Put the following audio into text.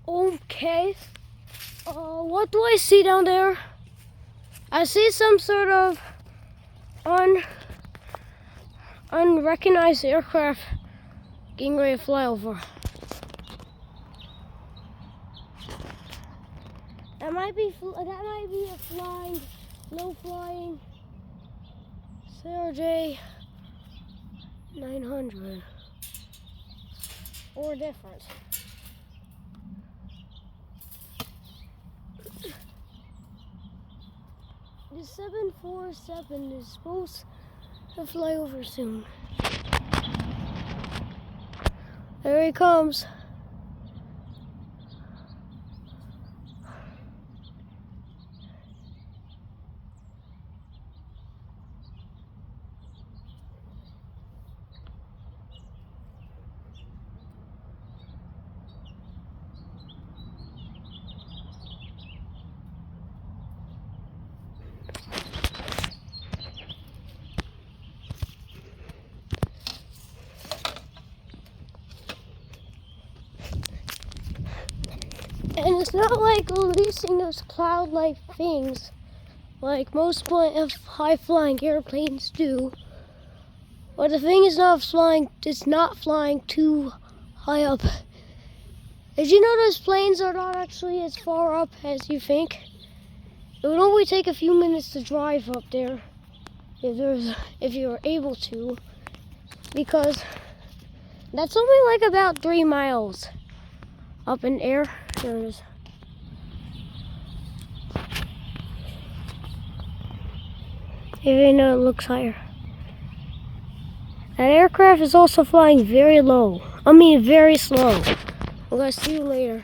Okay. What do I see down there? I see some sort of unrecognized aircraft getting ready to fly over. That might be a flying, low flying CRJ 900 or different. The 747 is supposed to fly over soon. There he comes. And it's not like releasing those cloud-like things like most high-flying airplanes do. But the thing is it's not flying too high up. Did you know those planes are not actually as far up as you think? It would only take a few minutes to drive up there if you were able to, because that's only like about 3 miles up in air. There it is. Even though it looks higher. That aircraft is also flying very low. Very slow. I'm gonna see you later.